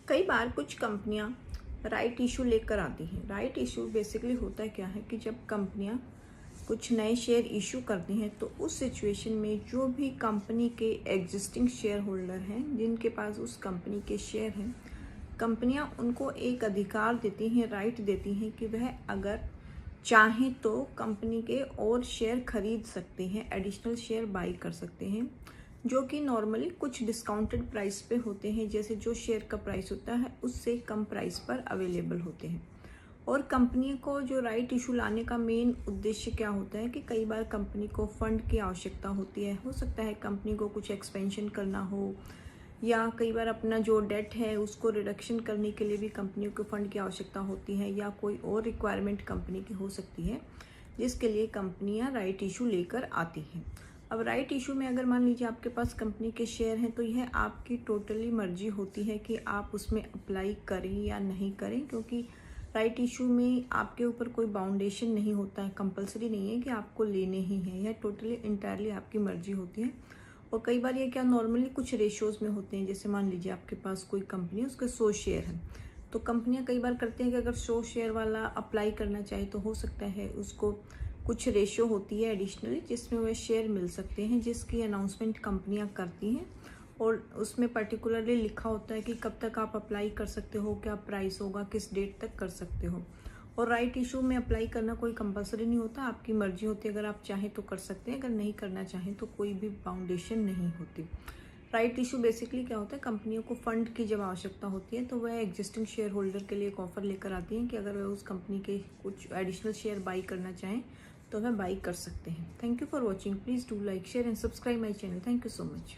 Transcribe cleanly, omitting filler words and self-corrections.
कई बार कुछ कंपनियां राइट इशू लेकर आती हैं। राइट इशू बेसिकली होता है क्या है कि जब कंपनियां कुछ नए शेयर इशू करती हैं तो उस सिचुएशन में जो भी कंपनी के एग्जिस्टिंग शेयर होल्डर हैं, जिनके पास उस कंपनी के शेयर हैं, कंपनियां उनको एक अधिकार देती हैं, राइट देती हैं कि वह अगर चाहें तो कंपनी के और शेयर खरीद सकते हैं, एडिशनल शेयर बाई कर सकते हैं, जो कि नॉर्मली कुछ डिस्काउंटेड प्राइस पे होते हैं। जैसे जो शेयर का प्राइस होता है उससे कम प्राइस पर अवेलेबल होते हैं। और कंपनी को जो राइट इशू लाने का मेन उद्देश्य क्या होता है कि कई बार कंपनी को फंड की आवश्यकता होती है। हो सकता है कंपनी को कुछ एक्सपेंशन करना हो, या कई बार अपना जो डेट है उसको रिडक्शन करने के लिए भी कंपनियों को फंड की आवश्यकता होती है, या कोई और रिक्वायरमेंट कंपनी की हो सकती है जिसके लिए कंपनियां राइट इशू लेकर आती हैं। अब राइट इशू में अगर मान लीजिए आपके पास कंपनी के शेयर हैं तो यह आपकी टोटली मर्जी होती है कि आप उसमें अप्लाई करें या नहीं करें, क्योंकि राइट इशू में आपके ऊपर कोई बाउंडेशन नहीं होता है, कंपलसरी नहीं है कि आपको लेने ही हैं। यह टोटली इंटायरली आपकी मर्जी होती है। और कई बार ये क्या नॉर्मली कुछ रेशियोज में होते हैं। जैसे मान लीजिए आपके पास कोई कंपनी है, उसके 100 शेयर हैं, तो कंपनियां कई बार करते हैं कि अगर 100 शेयर वाला अप्लाई करना चाहे तो हो सकता है उसको कुछ रेशियो होती है एडिशनली जिसमें वह शेयर मिल सकते हैं, जिसकी अनाउंसमेंट कंपनियां करती हैं। और उसमें पर्टिकुलरली लिखा होता है कि कब तक आप अप्लाई कर सकते हो, क्या प्राइस होगा, किस डेट तक कर सकते हो। और राइट इशू में अप्लाई करना कोई कंपलसरी नहीं होता, आपकी मर्जी होती है। अगर आप चाहें तो कर सकते हैं, अगर नहीं करना चाहें तो कोई भी बाउंडेशन नहीं होती। राइट इशू बेसिकली क्या होता है, कंपनियों को फंड की जब आवश्यकता होती है तो वह एग्जिस्टिंग शेयर होल्डर के लिए एक ऑफर लेकर आती हैं कि अगर वह उस कंपनी के कुछ एडिशनल शेयर बाई करना चाहें तो वह बाई कर सकते हैं। Thank you for watching. Please do like, share and subscribe my channel. Thank you so much.